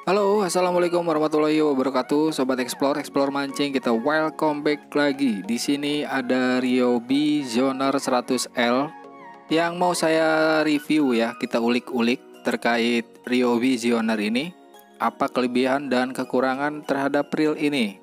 Halo, assalamualaikum warahmatullahi wabarakatuh, Sobat Explore Mancing. Kita welcome back lagi. Di sini ada Ryobi Zoner 100L yang mau saya review ya. Kita ulik-ulik terkait Ryobi Zoner ini. Apa kelebihan dan kekurangan terhadap reel ini?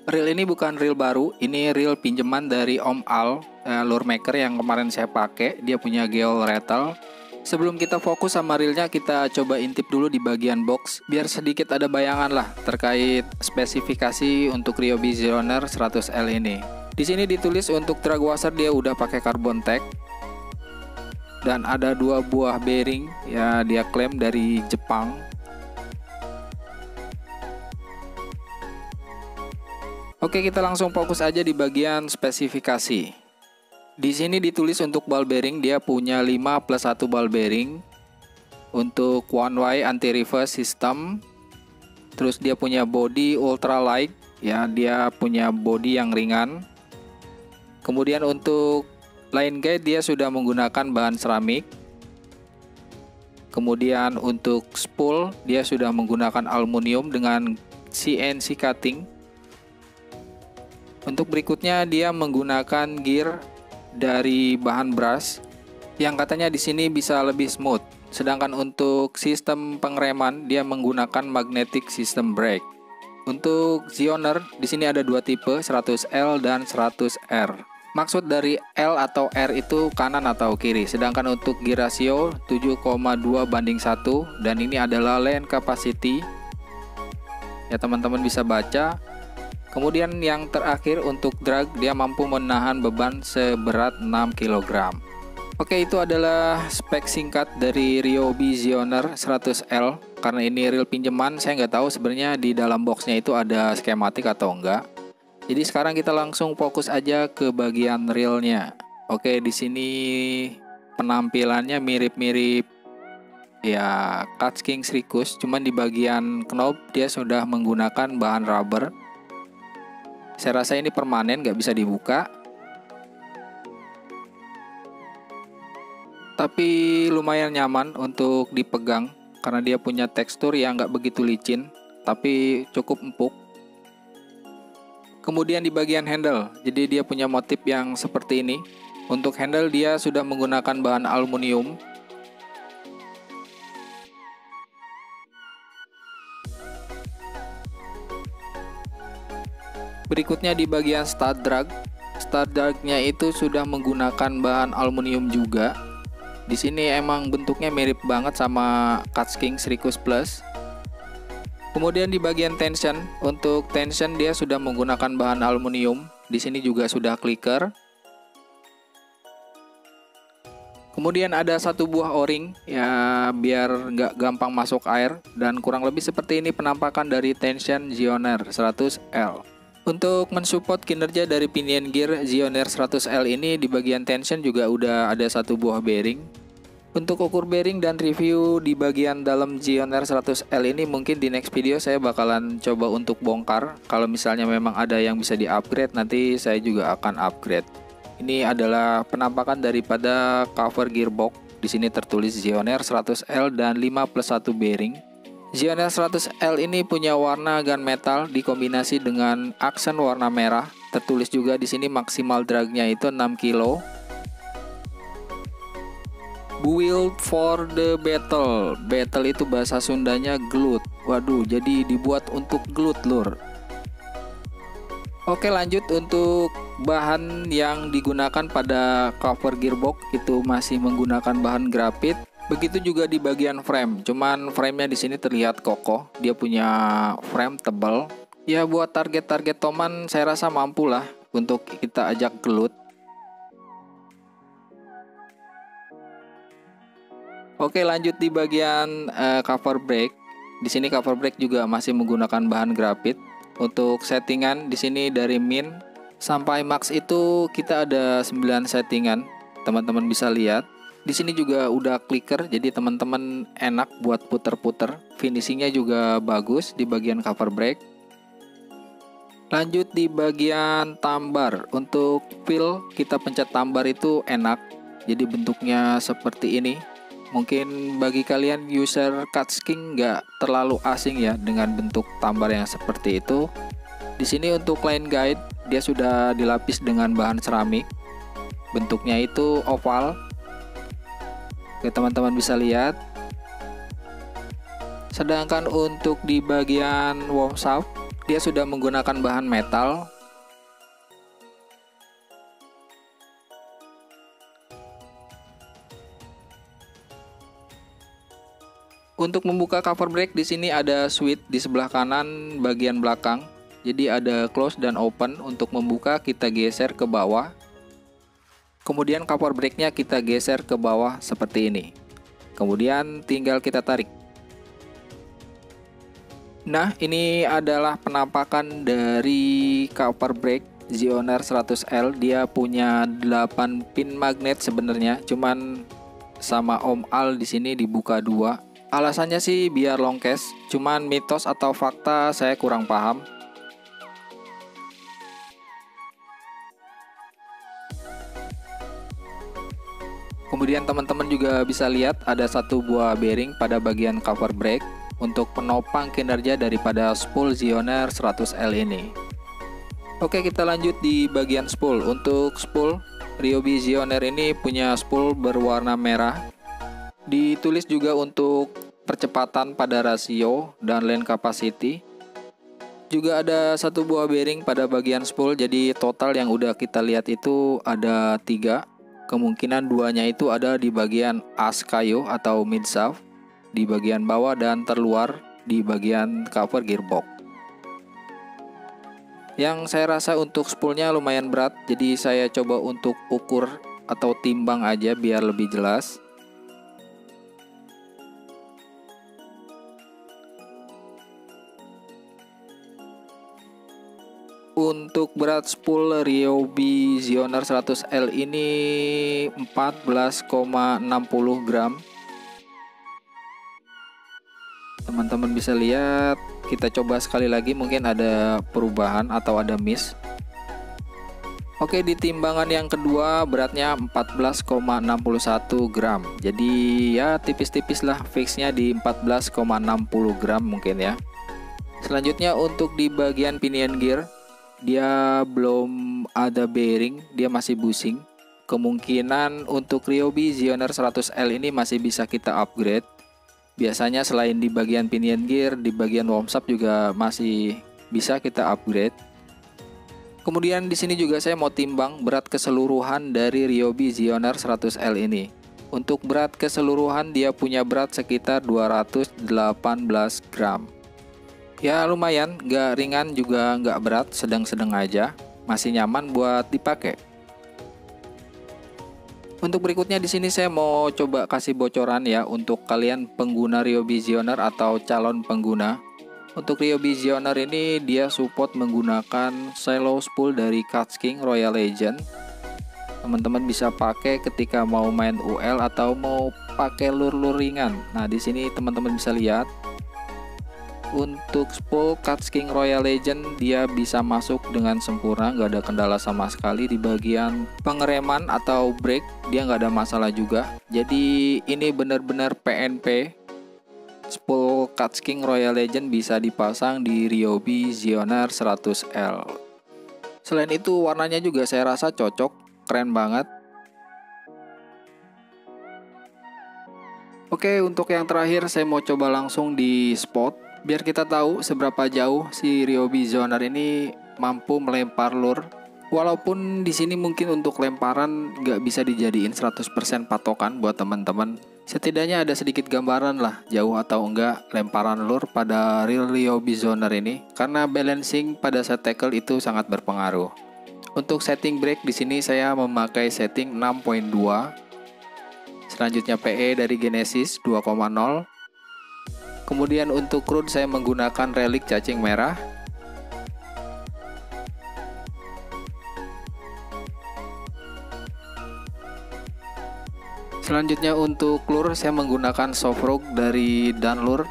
Reel ini bukan reel baru, ini reel pinjaman dari Om Al, lure maker yang kemarin saya pakai. Dia punya geol rattle. Sebelum kita fokus sama reelnya, kita coba intip dulu di bagian box biar sedikit ada bayangan lah terkait spesifikasi untuk Ryobi Zoner 100L ini. Di sini ditulis untuk drag washer dia udah pakai carbon tag dan ada 2 buah bearing ya, dia klaim dari Jepang. Oke, kita langsung fokus aja di bagian spesifikasi. Di sini ditulis untuk ball bearing dia punya 5+1 ball bearing. Untuk one way anti reverse system. Terus dia punya body ultra light ya, dia punya body yang ringan. Kemudian untuk line guide dia sudah menggunakan bahan seramik. Kemudian untuk spool dia sudah menggunakan aluminium dengan CNC cutting. Untuk berikutnya dia menggunakan gear dari bahan brush yang katanya di sini bisa lebih smooth. Sedangkan untuk sistem pengereman dia menggunakan magnetic system brake. Untuk Zoner di sini ada 2 tipe, 100L dan 100R. Maksud dari L atau R itu kanan atau kiri. Sedangkan untuk gear ratio 7,2:1 dan ini adalah lane capacity. Ya, teman-teman bisa baca. Kemudian yang terakhir untuk drag dia mampu menahan beban seberat 6 kg. Oke, itu adalah spek singkat dari Ryobi Zoner 100L. Karena ini reel pinjaman, saya nggak tahu sebenarnya di dalam boxnya itu ada skematik atau enggak. Jadi sekarang kita langsung fokus aja ke bagian reelnya. Oke, di sini penampilannya mirip-mirip ya Catch King Sricus, cuman di bagian knob dia sudah menggunakan bahan rubber. Saya rasa ini permanen, nggak bisa dibuka. Tapi lumayan nyaman untuk dipegang karena dia punya tekstur yang nggak begitu licin, tapi cukup empuk. Kemudian di bagian handle, jadi dia punya motif yang seperti ini. Untuk handle dia sudah menggunakan bahan aluminium. Berikutnya di bagian stud dragnya itu sudah menggunakan bahan aluminium juga. Di sini emang bentuknya mirip banget sama Catch King Sricus Plus. Kemudian di bagian tension, untuk tension dia sudah menggunakan bahan aluminium. Di sini juga sudah clicker. Kemudian ada 1 buah o-ring ya biar nggak gampang masuk air, dan kurang lebih seperti ini penampakan dari tension Zoner 100L. Untuk mensupport kinerja dari pinion gear Zoner 100L ini di bagian tension juga udah ada 1 buah bearing. Untuk ukur bearing dan review di bagian dalam Zoner 100L ini mungkin di next video saya bakalan coba untuk bongkar. Kalau misalnya memang ada yang bisa di-upgrade, nanti saya juga akan upgrade. Ini adalah penampakan daripada cover gearbox. Di sini tertulis Zoner 100L dan 5+1 bearing. Zoner 100L ini punya warna gunmetal dikombinasi dengan aksen warna merah. Tertulis juga di sini maksimal dragnya itu 6 kg. Build for the battle. Battle itu bahasa Sundanya gelut. Waduh, jadi dibuat untuk gelut lur. Oke, lanjut untuk bahan yang digunakan pada cover gearbox itu masih menggunakan bahan grafit. Begitu juga di bagian frame, cuman framenya di sini terlihat kokoh. Dia punya frame tebal. Ya buat target-target toman saya rasa mampu lah untuk kita ajak gelut. Oke, lanjut di bagian cover brake. Di sini cover brake juga masih menggunakan bahan grafit. Untuk settingan di sini dari min sampai max itu kita ada 9 settingan. Teman-teman bisa lihat. Di sini juga udah clicker, jadi teman-teman enak buat puter-puter. Finishingnya juga bagus di bagian cover brake. Lanjut di bagian tambar. Untuk feel kita pencet tambar itu enak. Jadi bentuknya seperti ini. Mungkin bagi kalian user Catchking nggak terlalu asing ya dengan bentuk tambar yang seperti itu. Di sini untuk line guide dia sudah dilapis dengan bahan seramik. Bentuknya itu oval. Oke, teman-teman bisa lihat. Sedangkan untuk di bagian worm shaft dia sudah menggunakan bahan metal. Untuk membuka cover brake di sini ada switch di sebelah kanan bagian belakang. Jadi ada close dan open. Untuk membuka kita geser ke bawah. Kemudian cover brake-nya kita geser ke bawah seperti ini. Kemudian tinggal kita tarik. Nah, ini adalah penampakan dari cover brake Zioneer 100L. Dia punya 8 pin magnet sebenarnya, cuman sama Om Al di sini dibuka 2. Alasannya sih biar long case, cuman mitos atau fakta saya kurang paham. Kemudian teman-teman juga bisa lihat ada satu buah bearing pada bagian cover brake untuk penopang kinerja daripada spool Zioneer 100L ini. Oke, kita lanjut di bagian spool. Untuk spool Ryobi Zioneer ini punya spool berwarna merah. Ditulis juga untuk percepatan pada rasio dan lane capacity. Juga ada satu buah bearing pada bagian spool. Jadi total yang udah kita lihat itu ada 3. Kemungkinan 2-nya itu ada di bagian as kayu atau mid shaft, di bagian bawah dan terluar di bagian cover gearbox. Yang saya rasa untuk spoolnya lumayan berat, jadi saya coba untuk ukur atau timbang aja biar lebih jelas. Untuk berat spool Ryobi Zioneer 100L ini 14,60 gram. Teman-teman bisa lihat, kita coba sekali lagi, mungkin ada perubahan atau ada miss. Oke, di timbangan yang kedua beratnya 14,61 gram. Jadi ya tipis-tipis lah, fixnya di 14,60 gram mungkin ya. Selanjutnya untuk di bagian pinion gear, dia belum ada bearing, dia masih busing. Kemungkinan untuk Ryobi Zioneer 100L ini masih bisa kita upgrade. Biasanya selain di bagian pinion gear, di bagian worm shaft juga masih bisa kita upgrade. Kemudian di sini juga saya mau timbang berat keseluruhan dari Ryobi Zioneer 100L ini. Untuk berat keseluruhan dia punya berat sekitar 218 gram. Ya lumayan, gak ringan juga gak berat, sedang-sedang aja, masih nyaman buat dipakai. Untuk berikutnya di sini saya mau coba kasih bocoran ya untuk kalian pengguna Ryobi Zioneer atau calon pengguna. Untuk Ryobi Zioneer ini dia support menggunakan shallow spool dari Catchking Royal Legend. Teman-teman bisa pakai ketika mau main UL atau mau pakai lure-lure ringan. Nah di sini teman-teman bisa lihat. Untuk spool Catchking Royal Legend dia bisa masuk dengan sempurna, nggak ada kendala sama sekali. Di bagian pengereman atau brake dia nggak ada masalah juga. Jadi ini benar-benar PNP. Spool Catchking Royal Legend bisa dipasang di Ryobi Zioneer 100L. Selain itu warnanya juga saya rasa cocok, keren banget. Oke, untuk yang terakhir saya mau coba langsung di spot biar kita tahu seberapa jauh si Ryobi Zioneer ini mampu melempar lure. Walaupun di sini mungkin untuk lemparan nggak bisa dijadiin 100% patokan buat teman-teman. Setidaknya ada sedikit gambaran lah jauh atau enggak lemparan lure pada real Ryobi Zioneer ini, karena balancing pada set tackle itu sangat berpengaruh. Untuk setting brake di sini saya memakai setting 6.2. Selanjutnya PE dari Genesis 2,0. Kemudian untuk crude saya menggunakan relik cacing merah. Selanjutnya untuk lure saya menggunakan soft rock dari Danlure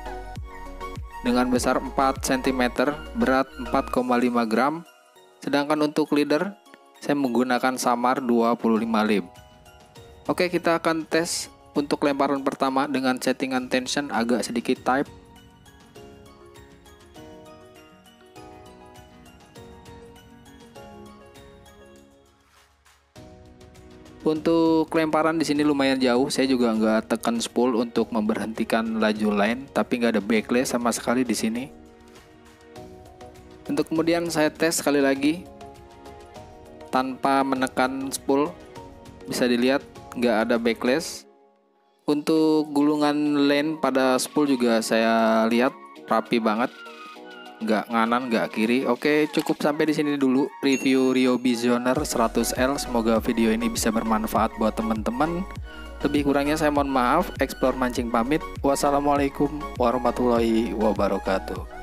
dengan besar 4 cm, berat 4,5 gram. Sedangkan untuk leader saya menggunakan Samar 25 lib. Oke, kita akan tes Untuk lemparan pertama dengan settingan tension agak sedikit tight. Untuk lemparan di sini lumayan jauh, saya juga nggak tekan spool untuk memberhentikan laju line, tapi nggak ada backlash sama sekali di sini. Untuk kemudian saya tes sekali lagi tanpa menekan spool, bisa dilihat nggak ada backlash. Untuk gulungan lane pada spool juga saya lihat rapi banget, nggak nganan nggak kiri. Oke, cukup sampai di sini dulu review Ryobi Zoner 100L. Semoga video ini bisa bermanfaat buat teman-teman. Lebih kurangnya saya mohon maaf. Explore Mancing pamit. Wassalamualaikum warahmatullahi wabarakatuh.